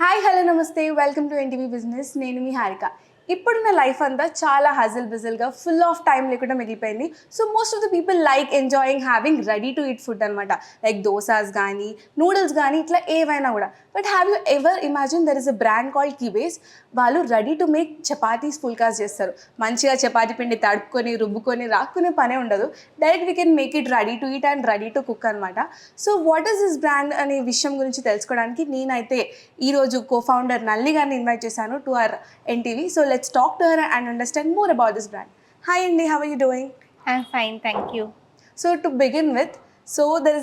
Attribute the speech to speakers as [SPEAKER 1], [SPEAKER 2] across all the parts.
[SPEAKER 1] Hi hello namaste welcome to NTV business. నేను మీ హారిక. ఇప్పుడున్న లైఫ్ అంతా చాలా హజిల్ బిజిల్గా ఫుల్ ఆఫ్ టైం లేకుండా మిగిలిపోయింది. So most of the people like enjoying having ready to eat food అనమాట. లైక్ దోసాస్ కానీ నూడిల్స్ కానీ ఇట్లా ఏవైనా కూడా. But have you ever imagine there is a brand called కిబేస్. వాళ్ళు ready to make chapatis phulkas చేస్తారు. మంచిగా చపాతీ పిండి తడుపుకొని రుబ్బుకొని రాక్కునే పనే ఉండదు. Direct we can make it ready to eat and ready to cook అనమాట. So what is this brand అనే విషయం గురించి తెలుసుకోవడానికి నేనైతే ఈరోజు co-founder Nalini గారిని ఇన్వైట్ చేశాను to our NTV. So let's talk to her and understand more about this brand. Hi Andy, how are you doing?
[SPEAKER 2] I'm fine, thank you.
[SPEAKER 1] So to begin with,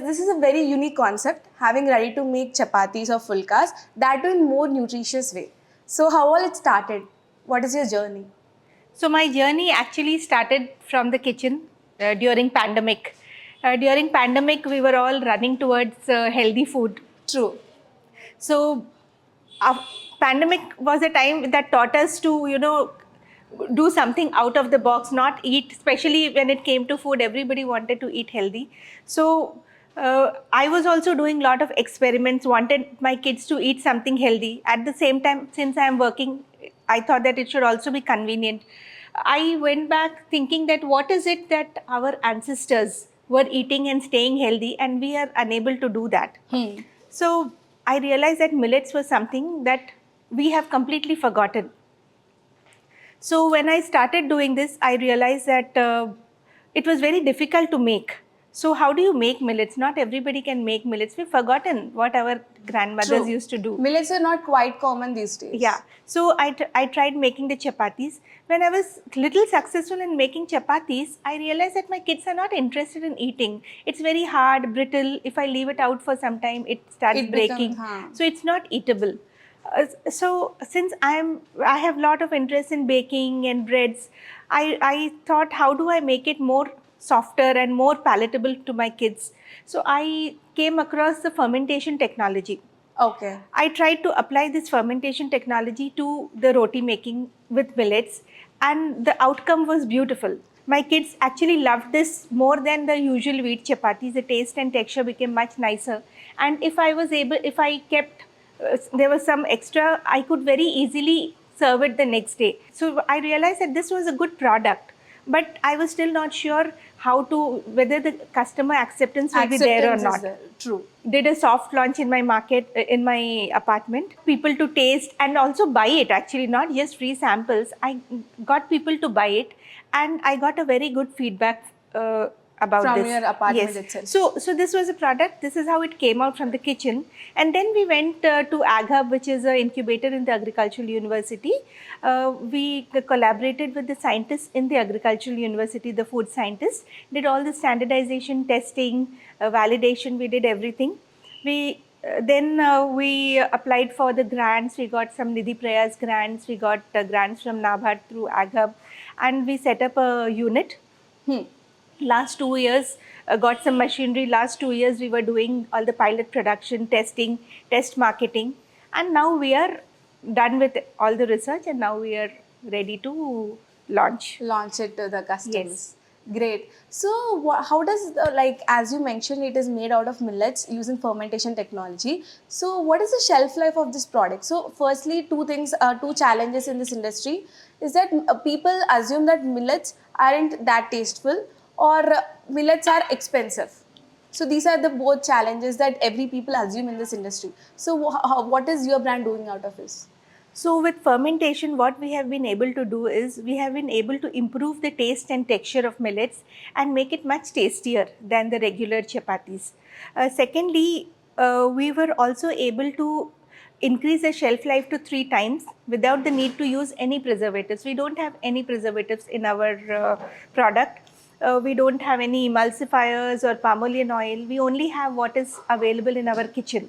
[SPEAKER 1] this is a very unique concept, having ready to make chapatis or fulkas, that too in more nutritious way. So how all it started? What is your journey?
[SPEAKER 2] So my journey actually started from the kitchen during pandemic. During pandemic, we were all running towards healthy food.
[SPEAKER 1] True.
[SPEAKER 2] So pandemic was a time that taught us to, do something out of the box, not eat, especially when it came to food, everybody wanted to eat healthy. So I was also doing a lot of experiments, wanted my kids to eat something healthy. At the same time, since I am working, I thought that it should also be convenient. I went back thinking that what is it that our ancestors were eating and staying healthy and we are unable to do that. So I realized that millets was something that we have completely forgotten. So when I started doing this, I realized that it was very difficult to make. So how do you make millets? Not everybody can make millets. We've forgotten what our grandmothers
[SPEAKER 1] True.
[SPEAKER 2] used to do.
[SPEAKER 1] Millets are not quite common these days.
[SPEAKER 2] Yeah. So I tried making the chapatis. When I was little successful in making chapatis, I realized that my kids are not interested in eating. It's very hard, brittle. If I leave it out for some time, it starts breaking. So it's not eatable. So since I have lot of interest in baking and breads, I thought, how do I make it more softer and more palatable to my kids? So I came across the fermentation technology.
[SPEAKER 1] Okay.
[SPEAKER 2] I tried to apply this fermentation technology to the roti making with millets, and the outcome was beautiful. My kids actually loved this more than the usual wheat chapatis. The taste and texture became much nicer. And if I kept, there was some extra, I could very easily serve it the next day. So I realized that this was a good product, but I was still not sure whether the customer acceptance will be there or not.
[SPEAKER 1] True.
[SPEAKER 2] Did a soft launch in my market, in my apartment. People to taste and also buy it, actually, not just free samples. I got people to buy it and I got a very good feedback about
[SPEAKER 1] From
[SPEAKER 2] this.
[SPEAKER 1] your apartment
[SPEAKER 2] Yes.
[SPEAKER 1] itself.
[SPEAKER 2] So this was a product. This is how it came out from the kitchen. And then we went to AgHub, which is an incubator in the Agricultural University. We collaborated with the scientists in the Agricultural University, the food scientists, did all the standardization, testing, validation. We did everything. Then we applied for the grants. We got some Nidhi Prayas grants. We got grants from NABARD through AgHub, and we set up a unit. Last 2 years, got some machinery. Last 2 years, we were doing all the pilot production, testing, test marketing, and now we are done with all the research, and now we are ready to launch
[SPEAKER 1] it to the customers.
[SPEAKER 2] Yes.
[SPEAKER 1] Great. So how does as you mentioned, it is made out of millets using fermentation technology. So what is the shelf life of this product? So firstly, two challenges in this industry is that people assume that millets aren't that tasteful, or millets are expensive. So these are the both challenges that every people assume in this industry. So what is your brand doing out of this?
[SPEAKER 2] So with fermentation, what we have been able to do is we have been able to improve the taste and texture of millets and make it much tastier than the regular chapatis. Secondly, we were also able to increase the shelf life to 3 times without the need to use any preservatives. We don't have any preservatives in our product. We don't have any emulsifiers or palm oil. We only have what is available in our kitchen.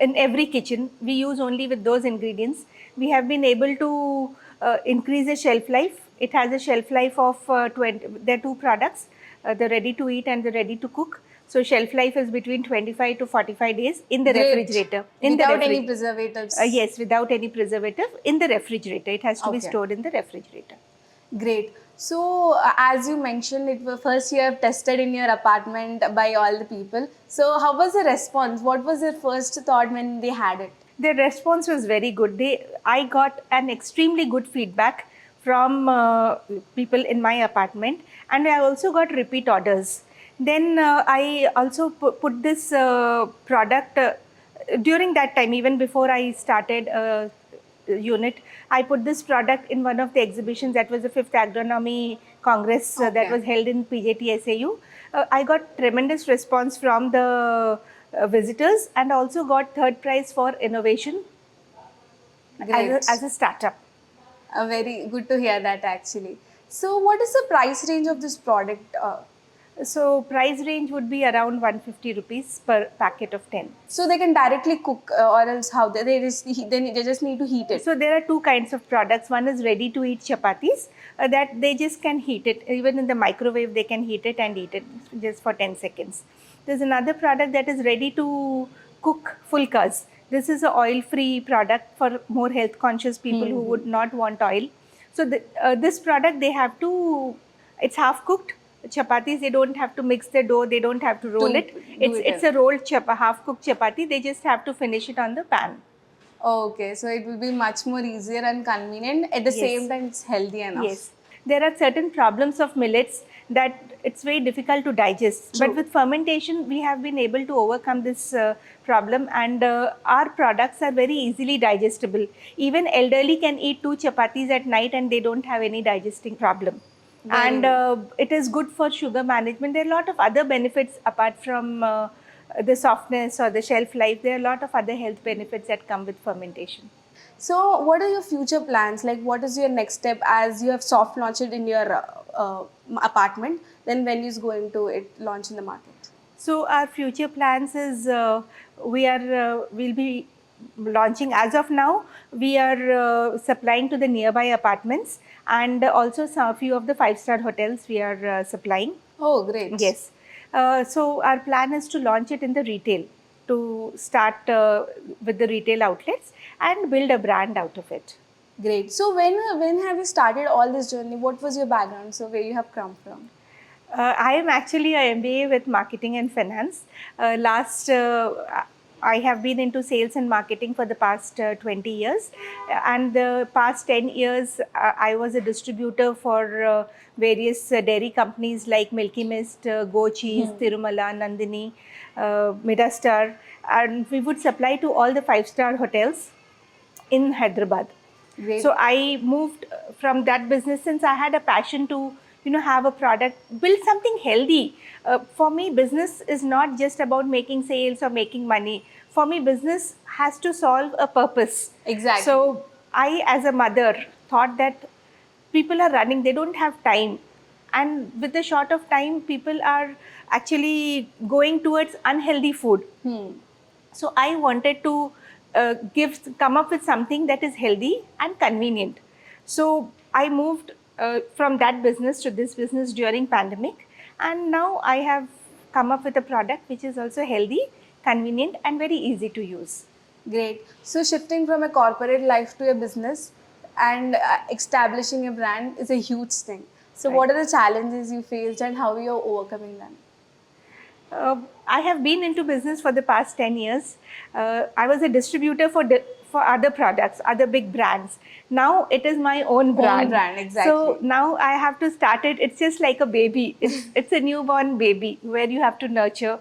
[SPEAKER 2] In every kitchen, we use only with those ingredients. We have been able to increase the shelf life. It has a shelf life of 20. There are 2 products, the ready to eat and the ready to cook. So shelf life is between 25 to 45 days in the
[SPEAKER 1] Great.
[SPEAKER 2] refrigerator.
[SPEAKER 1] Without any preservatives?
[SPEAKER 2] Yes, without any preservative in the refrigerator. It has to be stored in the refrigerator.
[SPEAKER 1] Great. So as you mentioned, it was first you have tested in your apartment by all the people. So how was the response? What was their first thought when they had it?
[SPEAKER 2] Their response was very good. I got an extremely good feedback from people in my apartment, and I also got repeat orders. Then I also put this product during that time, even before I started unit. I put this product in one of the exhibitions, that was the fifth agronomy congress that
[SPEAKER 1] Okay.
[SPEAKER 2] was held in PJTSAU. I got tremendous response from the visitors, and also got third prize for innovation
[SPEAKER 1] Great.
[SPEAKER 2] as a startup.
[SPEAKER 1] Very good to hear that actually. So, what is the price range of this product?
[SPEAKER 2] So price range would be around 150 rupees per packet of 10.
[SPEAKER 1] So they can directly cook, or else how they just need to heat it.
[SPEAKER 2] So there are two kinds of products. One is ready to eat chapatis that they just can heat it. Even in the microwave, they can heat it and eat it just for 10 seconds. There's another product that is ready to cook fulkas. This is a oil-free product for more health-conscious people who would not want oil. So this product, they have to, it's half cooked. Chapatis, they don't have to mix the dough, they don't have to roll
[SPEAKER 1] To
[SPEAKER 2] it.
[SPEAKER 1] do
[SPEAKER 2] It's
[SPEAKER 1] it
[SPEAKER 2] a rolled half cooked chapati. They just have to finish it on the pan.
[SPEAKER 1] Okay, so it will be much more easier and convenient. At the same
[SPEAKER 2] Yes.
[SPEAKER 1] time, it's healthy enough.
[SPEAKER 2] Yes, there are certain problems of millets that it's very difficult to digest. But
[SPEAKER 1] True.
[SPEAKER 2] with fermentation, we have been able to overcome this problem, and our products are very easily digestible. Even elderly can eat two chapatis at night and they don't have any digesting problem.
[SPEAKER 1] Very
[SPEAKER 2] And
[SPEAKER 1] good.
[SPEAKER 2] it is good for sugar management. There are a lot of other benefits apart from the softness or the shelf life. There are a lot of other health benefits that come with fermentation.
[SPEAKER 1] So, what are your future plans? Like, what is your next step as you have soft launched it in your apartment? Then, when is going to it launch in the market?
[SPEAKER 2] So our future plans is we'll be launching as of now. We are supplying to the nearby apartments, and also some few of the five-star hotels we are supplying.
[SPEAKER 1] Oh, great.
[SPEAKER 2] Yes. So our plan is to launch it in the retail, to start with the retail outlets and build a brand out of it.
[SPEAKER 1] Great. So, when have you started all this journey? What was your background? So, where you have come from?
[SPEAKER 2] I am actually a MBA with marketing and finance. Last I have been into sales and marketing for the past 20 years, and the past 10 years I was a distributor for various dairy companies like Milky Mist, Go Cheese, Tirumala, Nandini, Midastar, and we would supply to all the five-star hotels in Hyderabad.
[SPEAKER 1] Great.
[SPEAKER 2] So I moved from that business, since I had a passion to have a product, build something healthy. For me, business is not just about making sales or making money. For me, business has to solve a purpose.
[SPEAKER 1] Exactly.
[SPEAKER 2] So I, as a mother, thought that people are running, they don't have time, and with the short of time, people are actually going towards unhealthy food. So I wanted to come up with something that is healthy and convenient. So I moved from that business to this business during pandemic, and now I have come up with a product which is also healthy, convenient, and very easy to use.
[SPEAKER 1] Great. So, shifting from a corporate life to a business and establishing a brand is a huge thing. So,
[SPEAKER 2] Right.
[SPEAKER 1] what are the challenges you faced and how you are overcoming them?
[SPEAKER 2] I have been into business for the past 10 years. I was a distributor for other products, other big brands. Now it is my own
[SPEAKER 1] Own
[SPEAKER 2] brand.
[SPEAKER 1] brand,
[SPEAKER 2] So
[SPEAKER 1] exactly.
[SPEAKER 2] now I have to start it. It's just like a baby. It's a newborn baby where you have to nurture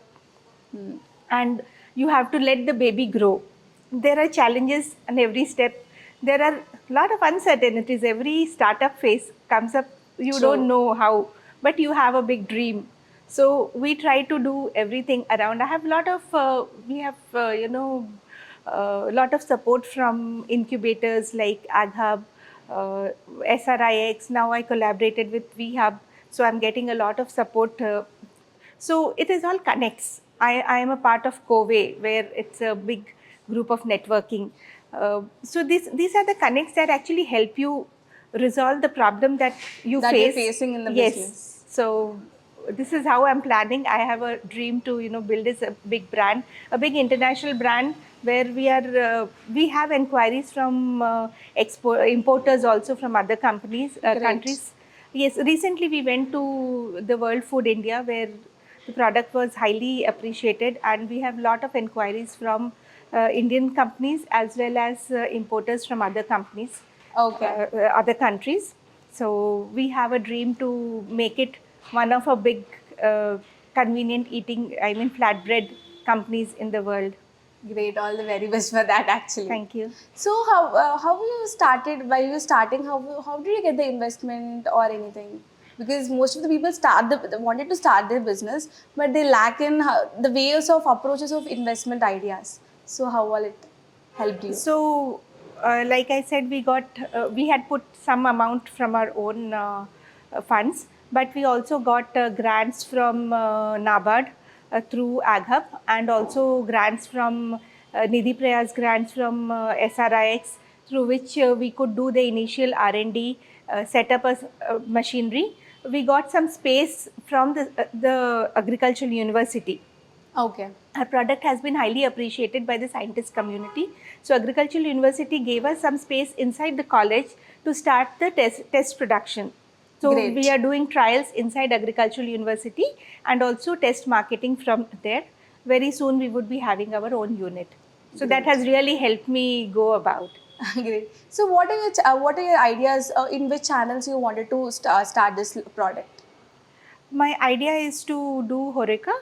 [SPEAKER 2] and you have to let the baby grow. There are challenges on every step. There are a lot of uncertainties. Every startup phase comes up, you don't
[SPEAKER 1] True.
[SPEAKER 2] know how, but you have a big dream. So we try to do everything around. I have a lot of, we have, a lot of support from incubators like AgHub, SRIX. Now I collaborated with VHub. So I'm getting a lot of support. So it is all connects. I am a part of COVE, where it's a big group of networking. So these are the connects that actually help you resolve the problem that you
[SPEAKER 1] That you're
[SPEAKER 2] face.
[SPEAKER 1] facing in the
[SPEAKER 2] Yes.
[SPEAKER 1] business.
[SPEAKER 2] So this is how I'm planning. I have a dream to build this a big brand, a big international brand, where we have inquiries from importers also from other
[SPEAKER 1] Great.
[SPEAKER 2] countries. Yes, recently we went to the World Food India, where the product was highly appreciated, and we have a lot of inquiries from Indian companies as well as importers from other companies,
[SPEAKER 1] Okay.
[SPEAKER 2] other countries. So we have a dream to make it one of a big convenient eating, I mean flatbread companies in the world.
[SPEAKER 1] Great. All the very best for that, actually.
[SPEAKER 2] Thank you.
[SPEAKER 1] So how you started? While you were starting, how did you get the investment or anything? Because most of the people they wanted to start their business, but they lack in the ways of approaches of investment ideas. So how will it helped you?
[SPEAKER 2] So, like I said, we had put some amount from our own funds, but we also got grants from NABARD through AgHub, and also grants from Nidhi Prayas, grants from SRIX, through which we could do the initial R&D, set up a machinery. We got some space from the agricultural university.
[SPEAKER 1] Okay.
[SPEAKER 2] Our product has been highly appreciated by the scientist community. So Agricultural University gave us some space inside the college to start the test production. So we
[SPEAKER 1] Great.
[SPEAKER 2] are doing trials inside Agricultural University and also test marketing from there. Very soon we would be having our own unit. So that
[SPEAKER 1] Great.
[SPEAKER 2] has really helped me go about.
[SPEAKER 1] Great. So what are your ideas? In which channels you wanted to start this product?
[SPEAKER 2] My idea is to do Horeca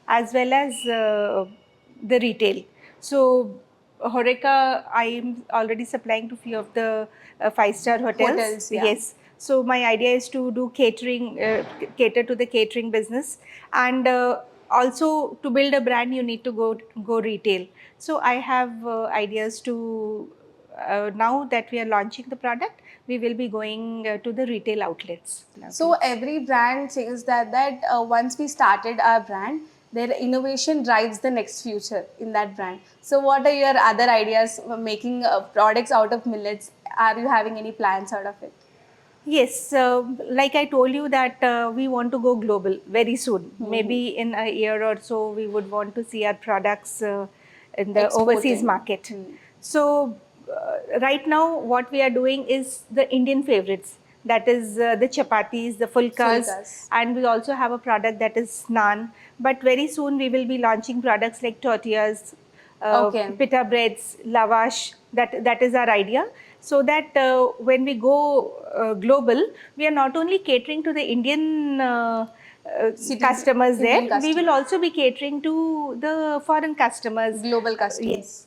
[SPEAKER 2] as well as the retail. So Horeca, I am already supplying to few of the five-star hotels.
[SPEAKER 1] Hotels, yeah.
[SPEAKER 2] Yes. So my idea is to do catering, cater to the catering business, and also to build a brand, you need to go retail. So I have ideas to now that we are launching the product, we will be going to the retail outlets.
[SPEAKER 1] So every brand says that once we started our brand, their innovation drives the next future in that brand. So what are your other ideas for making products out of millets? Are you having any plans out of it?
[SPEAKER 2] Yes, like I told you that we want to go global very soon. Maybe in a year or so, we would want to see our products in the overseas
[SPEAKER 1] Exporting.
[SPEAKER 2] market. So right now, what we are doing is the Indian favorites. That is the chapatis, the fulkas,
[SPEAKER 1] Fulkas.
[SPEAKER 2] and we also have a product that is naan. But very soon, we will be launching products like tortillas,
[SPEAKER 1] Okay.
[SPEAKER 2] pita breads, lavash. That is our idea. So that when we go global, we are not only catering to the Indian customers there,
[SPEAKER 1] Indian
[SPEAKER 2] we will
[SPEAKER 1] customers.
[SPEAKER 2] also be catering to the foreign customers.
[SPEAKER 1] Global
[SPEAKER 2] Yes,
[SPEAKER 1] customers.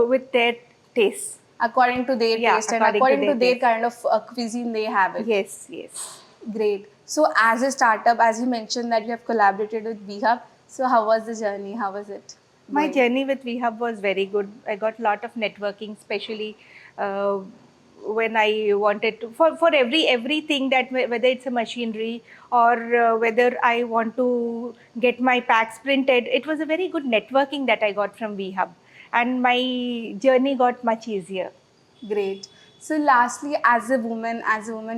[SPEAKER 2] with their tastes.
[SPEAKER 1] According to their
[SPEAKER 2] Yeah,
[SPEAKER 1] taste and
[SPEAKER 2] according to
[SPEAKER 1] according to
[SPEAKER 2] their
[SPEAKER 1] their
[SPEAKER 2] taste.
[SPEAKER 1] kind of cuisine they have it.
[SPEAKER 2] Yes, yes.
[SPEAKER 1] Great. So as a startup, as you mentioned that you have collaborated with VHub, so how was the journey? How was it
[SPEAKER 2] My
[SPEAKER 1] going?
[SPEAKER 2] journey with VHub was very good. I got a lot of networking, especially uh, when I wanted to for everything that whether it's a machinery or whether I want to get my packs printed. It was a very good networking that I got from VHub, and my journey got much easier.
[SPEAKER 1] Great. So lastly, as a woman,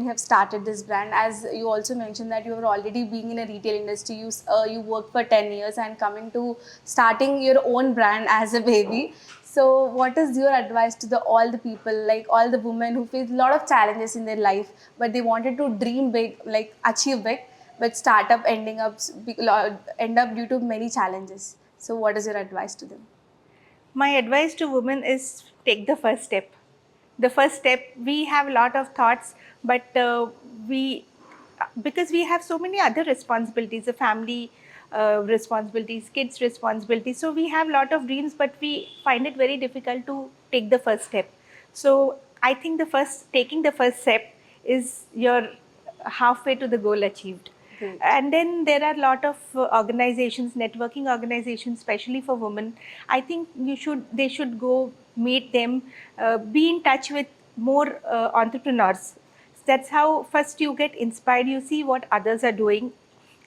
[SPEAKER 1] you have started this brand. As you also mentioned that you were already being in a retail industry. You worked for 10 years and coming to starting your own brand as a baby. So what is your advice to all the people, like all the women who face a lot of challenges in their life, but they wanted to dream big, like achieve big, but startup end up due to many challenges. So what is your advice to them?
[SPEAKER 2] My advice to women is take the first step. The first step, we have a lot of thoughts, but we, because we have so many other responsibilities, the family responsibilities, kids responsibilities, so we have a lot of dreams, but we find it very difficult to take the first step. So I think taking the first step is your halfway to the goal achieved.
[SPEAKER 1] Great.
[SPEAKER 2] And then there are a lot of organizations, networking organizations, especially for women. I think they should go meet them, be in touch with more entrepreneurs. That's how first you get inspired, you see what others are doing,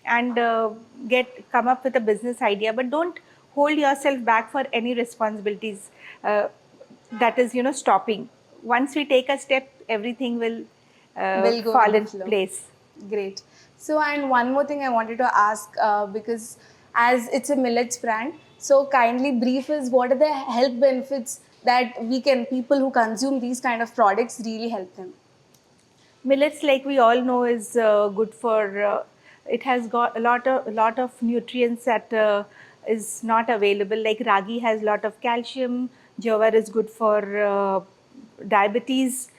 [SPEAKER 2] and come up with a business idea. But don't hold yourself back for any responsibilities that is stopping. Once we take a step, everything will
[SPEAKER 1] Will go with
[SPEAKER 2] fall
[SPEAKER 1] the
[SPEAKER 2] in
[SPEAKER 1] flow.
[SPEAKER 2] place.
[SPEAKER 1] Great. So, and one more thing I wanted to ask because as it's a millets brand, so kindly brief us what are the health benefits that people who consume these kind of products really help them.
[SPEAKER 2] Millets, like we all know, is good for. It has got a lot of nutrients that is not available. Like ragi has lot of calcium, jowar is good for diabetes,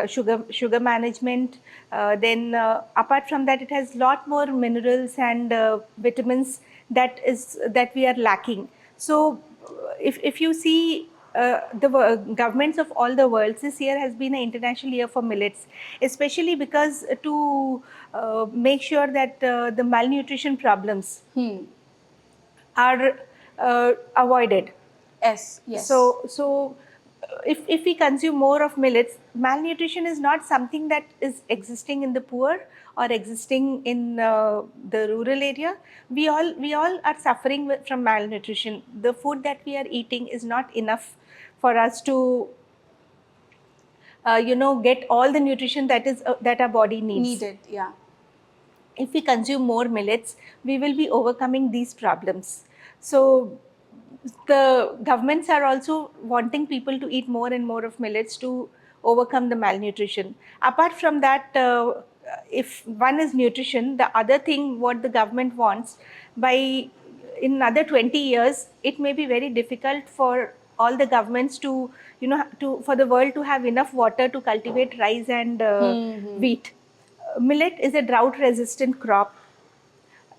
[SPEAKER 2] sugar management. Then apart from that, it has lot more minerals and vitamins that we are lacking. So if you see governments of all the world, this year has been an international year for millets, especially because to make sure that the malnutrition problems are avoided.
[SPEAKER 1] Yes.
[SPEAKER 2] So if we consume more of millets, malnutrition is not something that is existing in the poor or existing in the rural area. We all are suffering from malnutrition. The food that we are eating is not enough for us to get all the nutrition that our body needs.
[SPEAKER 1] Needed, yeah.
[SPEAKER 2] If we consume more millets, we will be overcoming these problems. So the governments are also wanting people to eat more and more of millets to overcome the malnutrition. Apart from that, if one is nutrition, the other thing what the government wants, by in another 20 years, it may be very difficult for all the governments to, for the world to have enough water to cultivate rice and wheat. Millet is a drought resistant crop,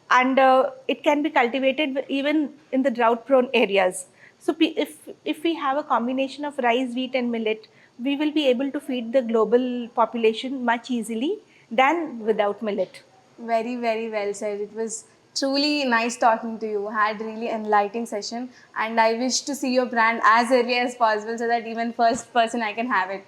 [SPEAKER 2] and it can be cultivated even in the drought prone areas. So if we have a combination of rice, wheat and millet, we will be able to feed the global population much easily than without millet.
[SPEAKER 1] Very, very well said. It was truly nice talking to you. Had really enlightening session, and I wish to see your brand as early as possible so that even first person I can have it.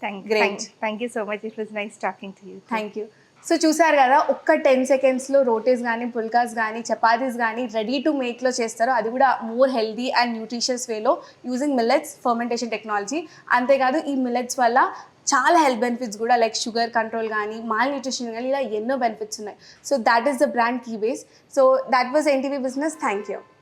[SPEAKER 1] Great.
[SPEAKER 2] Thank you so much. It was nice talking to you too.
[SPEAKER 1] Thank you. So చూసారు కదా, ఒక్క 10 సెకండ్స్లో రోటీస్ కానీ, పుల్కాస్ కానీ, చపాతీస్ కానీ ready to మేక్లో చేస్తారు. అది కూడా మోర్ హెల్దీ అండ్ న్యూట్రిషియస్ వేలో యూజింగ్ మిల్లెట్స్ ఫర్మెంటేషన్ టెక్నాలజీ. అంతేకాదు ఈ మిల్లెట్స్ వల్ల చాలా హెల్త్ బెనిఫిట్స్ కూడా, లైక్ షుగర్ కంట్రోల్ కానీ, మాల్ న్యూట్రిషన్ కానీ, ఇలా ఎన్నో బెనిఫిట్స్ ఉన్నాయి. So that is the brand కీబేస్. So that was NTV business. Thank you.